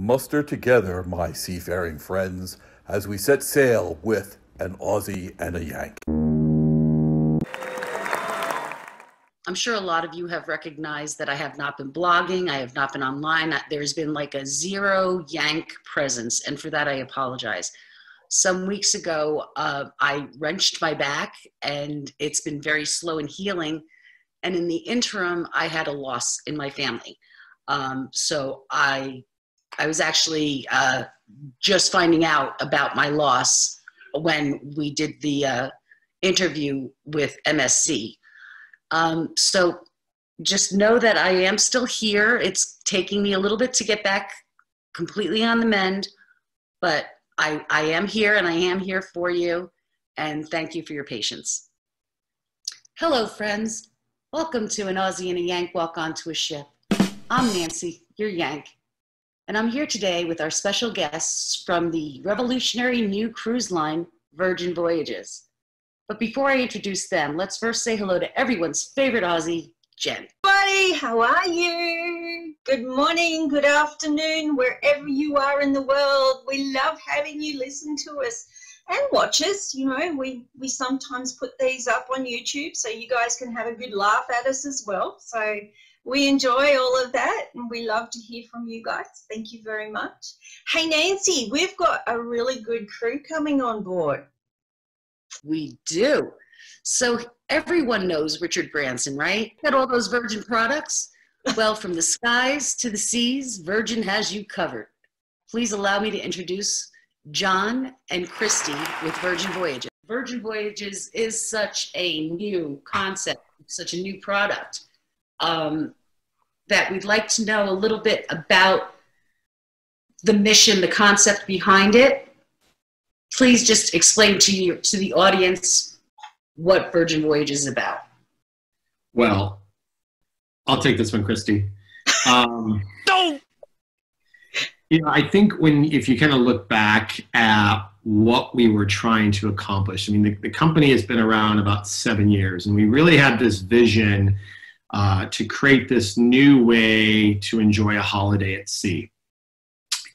Muster together, my seafaring friends, as we set sail with an Aussie and a Yank. I'm sure a lot of you have recognized that I have not been blogging. I have not been online. There's been like a zero Yank presence, and for that I apologize. Some weeks ago, I wrenched my back, and it's been very slow in healing. And in the interim, I had a loss in my family. So I was actually just finding out about my loss when we did the interview with MSC. So just know that I am still here. It's taking me a little bit to get back completely on the mend, but I am here, and I am here for you, and thank you for your patience. Hello, friends. Welcome to an Aussie and a Yank walk onto a ship. I'm Nancy, your Yank, and I'm here today with our special guests from the revolutionary new cruise line, Virgin Voyages. But before I introduce them, let's first say hello to everyone's favorite Aussie, Jen. Buddy, how are you? Good morning, good afternoon, wherever you are in the world. We love having you listen to us and watch us. You know, we sometimes put these up on YouTube so you guys can have a good laugh at us as well. So we enjoy all of that, and we love to hear from you guys. Thank you very much. Hey, Nancy, we've got a really good crew coming on board. We do. So everyone knows Richard Branson, right? Got all those Virgin products? Well, from the skies to the seas, Virgin has you covered. Please allow me to introduce John and Kristy with Virgin Voyages. Virgin Voyages is such a new concept, such a new product, that we'd like to know a little bit about the mission, the concept behind it. Please just explain to the audience what Virgin Voyages is about. Well, I'll take this one, Kristy. You know, I think if you kind of look back at what we were trying to accomplish, I mean, the company has been around about 7 years, and we really had this vision to create this new way to enjoy a holiday at sea.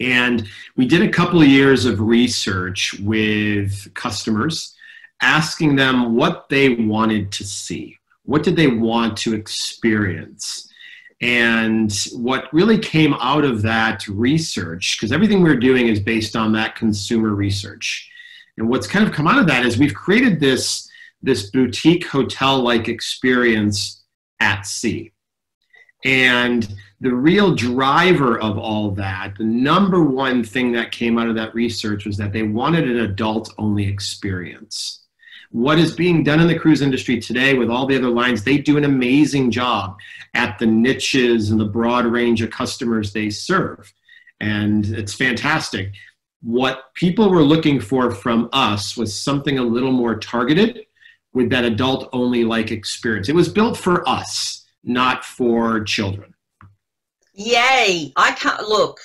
And we did a couple of years of research with customers, asking them what they wanted to see. What did they want to experience? And what really came out of that research, because everything we're doing is based on that consumer research. And what's kind of come out of that is we've created this boutique hotel-like experience at sea. And the real driver of all that, the number one thing that came out of that research was that they wanted an adult-only experience. What is being done in the cruise industry today with all the other lines, they do an amazing job at the niches and the broad range of customers they serve. And it's fantastic. What people were looking for from us was something a little more targeted with that adult-only like experience. It was built for us, not for children. Yay! I can't look.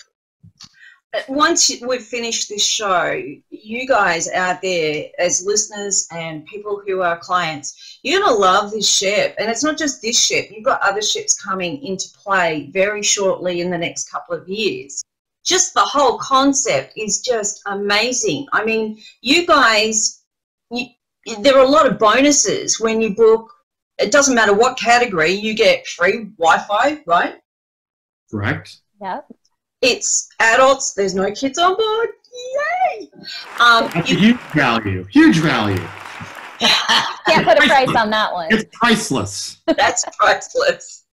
Once we've finished this show, you guys out there as listeners and people who are clients, you're going to love this ship. And it's not just this ship. You've got other ships coming into play very shortly in the next couple of years. Just the whole concept is just amazing. I mean, you guys, there are a lot of bonuses when you book. It doesn't matter what category, you get free Wi-Fi, right? Correct. Yep. It's adults. There's no kids on board. Yay! That's a huge value. Huge value. Can't put a price on that one. It's priceless. That's priceless.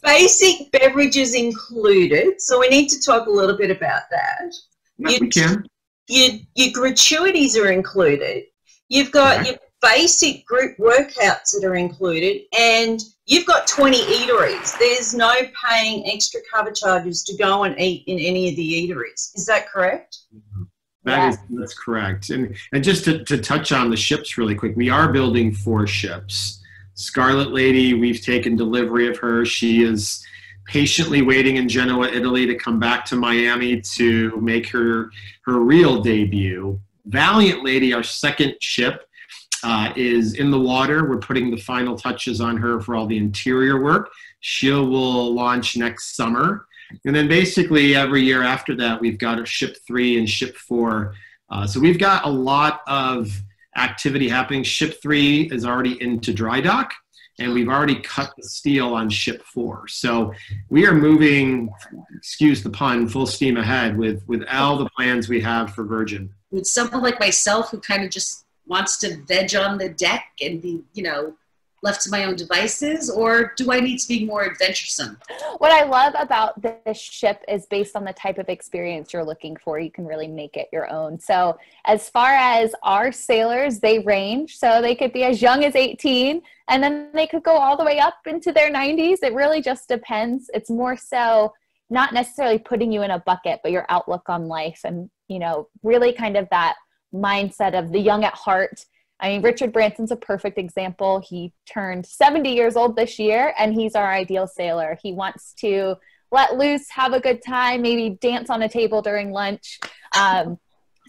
Basic beverages included. So we need to talk a little bit about that. Yeah, we can. Your gratuities are included. You've got your basic group workouts that are included, and you've got 20 eateries. There's no paying extra cover charges to go and eat in any of the eateries. Is that correct? That's correct. And just to touch on the ships really quick, we are building 4 ships. Scarlet Lady, we've taken delivery of her. She is patiently waiting in Genoa, Italy to come back to Miami to make her real debut. Valiant Lady, our second ship, is in the water. We're putting the final touches on her for all the interior work. She will launch next summer. And then basically every year after that, we've got a ship 3 and ship 4. So we've got a lot of activity happening. Ship 3 is already into dry dock, and we've already cut the steel on ship 4. So we are moving, excuse the pun, full steam ahead with all the plans we have for Virgin. With someone like myself who kind of just wants to veg on the deck and be, you know, left to my own devices, or do I need to be more adventuresome? What I love about this ship is based on the type of experience you're looking for, you can really make it your own. So as far as our sailors, they range. So they could be as young as 18, and then they could go all the way up into their 90s. It really just depends. It's more so not necessarily putting you in a bucket, but your outlook on life and, you know, really kind of that mindset of the young at heart. I mean, Richard Branson's a perfect example. He turned 70 years old this year, and he's our ideal sailor. He wants to let loose, have a good time, maybe dance on a table during lunch.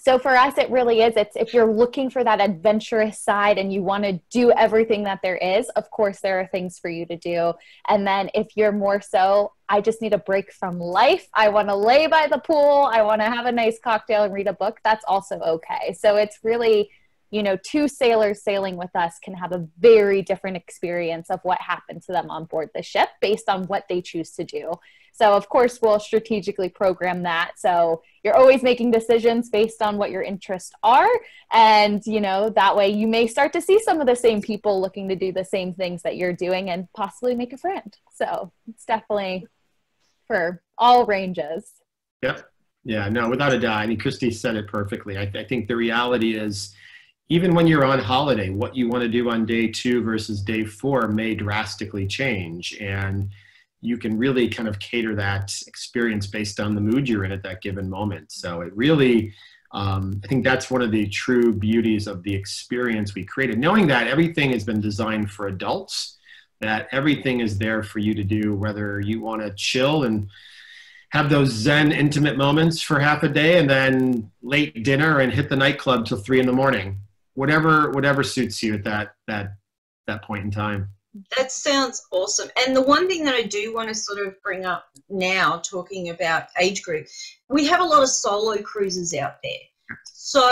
So for us, it really is. It's if you're looking for that adventurous side and you want to do everything that there is, of course, there are things for you to do. And then if you're more so, I just need a break from life, I want to lay by the pool, I want to have a nice cocktail and read a book, that's also okay. So it's really, you know, 2 sailors sailing with us can have a very different experience of what happened to them on board the ship based on what they choose to do. So of course, we'll strategically program that. So you're always making decisions based on what your interests are. And, you know, that way you may start to see some of the same people looking to do the same things that you're doing and possibly make a friend. So it's definitely for all ranges. Yep. Yeah, no, without a doubt. I mean, Kristy said it perfectly. I think the reality is, even when you're on holiday, what you want to do on day 2 versus day 4 may drastically change. And you can really kind of cater that experience based on the mood you're in at that given moment. So it really, I think that's one of the true beauties of the experience we created, knowing that everything has been designed for adults, that everything is there for you to do, whether you want to chill and have those Zen intimate moments for half a day and then late dinner and hit the nightclub till 3 in the morning. Whatever suits you at that point in time. That sounds awesome. And the one thing that I do want to sort of bring up now, talking about age group, we have a lot of solo cruises out there. So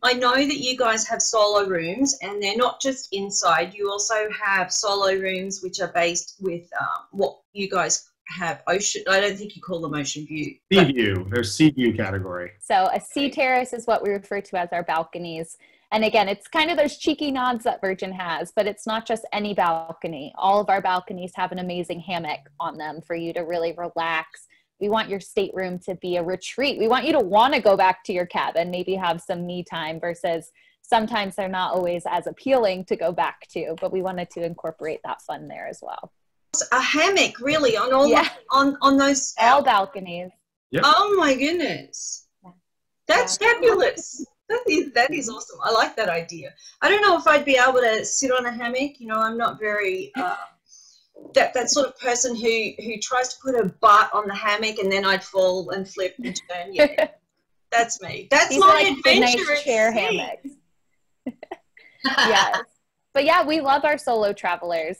I know that you guys have solo rooms, and they're not just inside. You also have solo rooms which are based with what you guys have, ocean. I don't think you call them ocean view. Sea view. There's sea view category. So a sea terrace is what we refer to as our balconies. And again, it's kind of those cheeky nods that Virgin has, but it's not just any balcony. All of our balconies have an amazing hammock on them for you to really relax. We want your stateroom to be a retreat. We want you to want to go back to your cabin, maybe have some me time, versus sometimes they're not always as appealing to go back to, but we wanted to incorporate that fun there as well. A hammock, really, on all on those all balconies. Yep. Oh my goodness, that's fabulous. That is awesome. I like that idea. I don't know if I'd be able to sit on a hammock. You know, I'm not very that sort of person who tries to put her butt on the hammock and then I'd fall and flip and turn. Yeah, that's me. That's These my are like adventure. nice chair hammocks. Yes. But yeah, we love our solo travelers.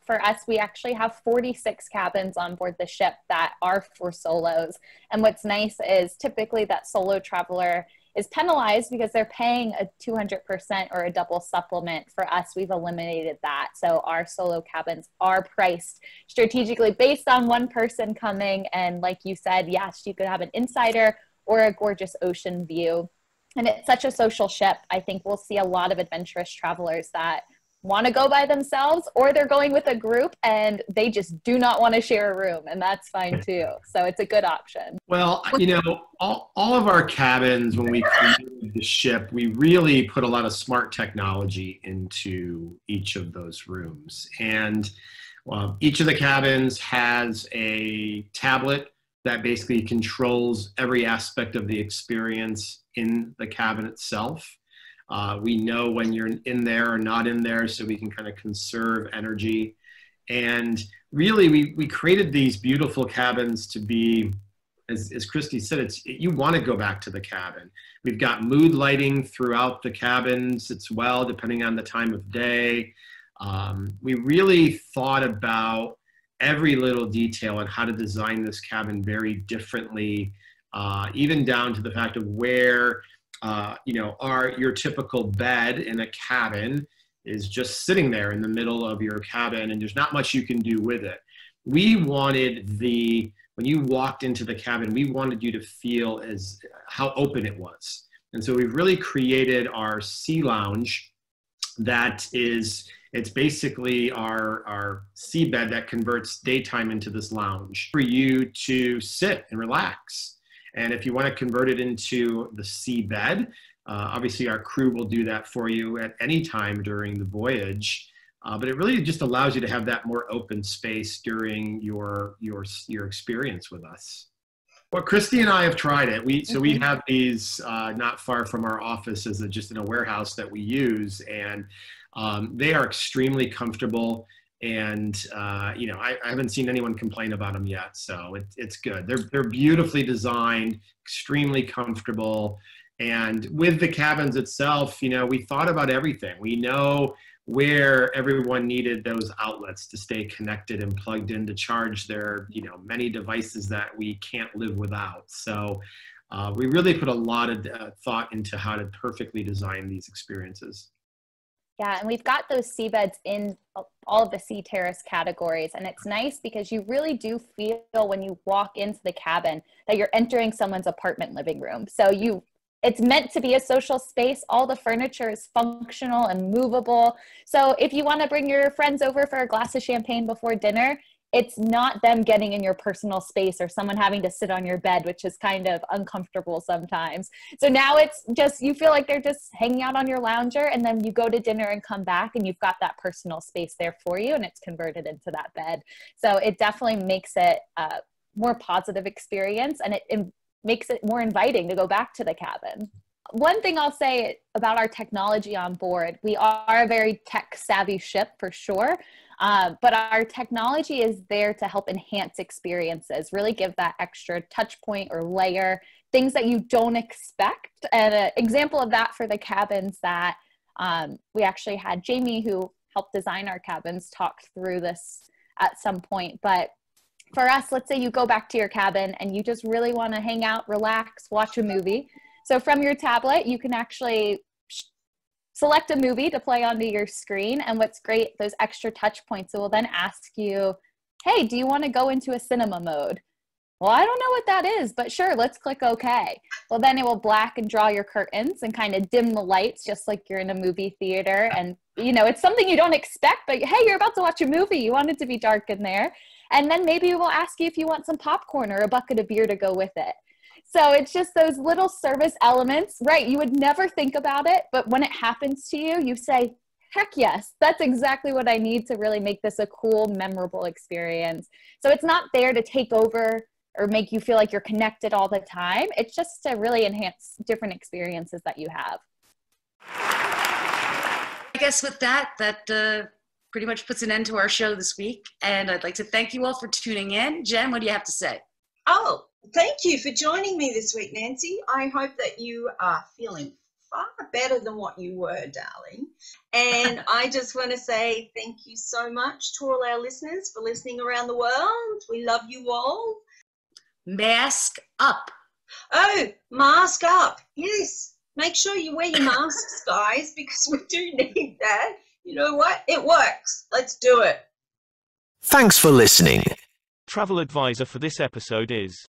For us, we actually have 46 cabins on board the ship that are for solos. And what's nice is typically that solo traveler is penalized because they're paying a 200% or a double supplement. For us, we've eliminated that. So our solo cabins are priced strategically based on one person coming. And like you said, yes, you could have an insider or a gorgeous ocean view. And it's such a social ship. I think we'll see a lot of adventurous travelers that want to go by themselves, or they're going with a group and they just do not want to share a room, and that's fine too. So it's a good option. Well, you know, all of our cabins, when we created the ship, we really put a lot of smart technology into each of those rooms. And each of the cabins has a tablet that basically controls every aspect of the experience in the cabin itself. We know when you're in there or not in there, so we can kind of conserve energy. And really, we created these beautiful cabins to be, as Kristy said, you want to go back to the cabin. We've got mood lighting throughout the cabins as well, depending on the time of day. We really thought about every little detail on how to design this cabin very differently, even down to the fact of where, your typical bed in a cabin is just sitting there in the middle of your cabin, and there's not much you can do with it. We wanted when you walked into the cabin, we wanted you to feel how open it was. And so we've really created our sea lounge it's basically our seabed that converts daytime into this lounge for you to sit and relax. And if you want to convert it into the seabed, obviously our crew will do that for you at any time during the voyage. But it really just allows you to have that more open space during your experience with us. Well, Kristy and I have tried it. We have these not far from our office, just in a warehouse that we use, and they are extremely comfortable. And I haven't seen anyone complain about them yet, so it's good. They're beautifully designed, extremely comfortable, and with the cabins itself, we thought about everything. We know where everyone needed those outlets to stay connected and plugged in to charge their many devices that we can't live without. So we really put a lot of thought into how to perfectly design these experiences. Yeah, and we've got those seabeds in all of the sea terrace categories, and it's nice because you really do feel when you walk into the cabin that you're entering someone's apartment living room. So it's meant to be a social space. All the furniture is functional and movable. So if you want to bring your friends over for a glass of champagne before dinner, it's not them getting in your personal space or someone having to sit on your bed, which is kind of uncomfortable sometimes. So now it's just, you feel like they're just hanging out on your lounger, and then you go to dinner and come back and you've got that personal space there for you, and it's converted into that bed. So it definitely makes it a more positive experience, and it makes it more inviting to go back to the cabin. One thing I'll say about our technology on board, we are a very tech savvy ship for sure, but our technology is there to help enhance experiences, really give that extra touch point or layer, things that you don't expect. And an example of that for the cabins that we actually had Jamie, who helped design our cabins, talk through this at some point. But for us, let's say you go back to your cabin and you just really want to hang out, relax, watch a movie. So from your tablet, you can actually select a movie to play onto your screen. And what's great, those extra touch points, it will then ask you, hey, do you want to go into a cinema mode? Well, I don't know what that is, but sure, let's click OK. Well, then it will black and draw your curtains and kind of dim the lights, just like you're in a movie theater. And, it's something you don't expect, but hey, you're about to watch a movie. You want it to be dark in there. And then maybe it will ask you if you want some popcorn or a bucket of beer to go with it. So it's just those little service elements, right? You would never think about it, but when it happens to you, you say, heck yes, that's exactly what I need to really make this a cool, memorable experience. So it's not there to take over or make you feel like you're connected all the time. It's just to really enhance different experiences that you have. I guess with that pretty much puts an end to our show this week. And I'd like to thank you all for tuning in. Jen, what do you have to say? Oh, thank you for joining me this week, Nancy. I hope that you are feeling far better than what you were, darling. And I just want to say thank you so much to all our listeners for listening around the world. We love you all. Mask up. Oh, mask up. Yes. Make sure you wear your masks, guys, because we do need that. You know what? It works. Let's do it. Thanks for listening. Travel advisor for this episode is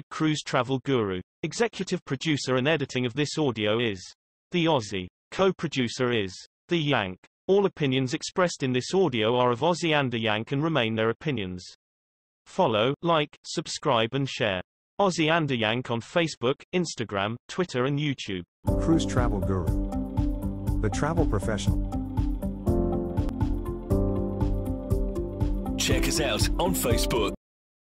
#Cruise Travel Guru. Executive producer and editing of this audio is the Aussie. Co-producer is the Yank. All opinions expressed in this audio are of AussieAndaYank and remain their opinions. Follow, like, subscribe and share. AussieAndaYank on Facebook, Instagram, Twitter and YouTube. Cruise Travel Guru. The travel professional. Check us out on Facebook.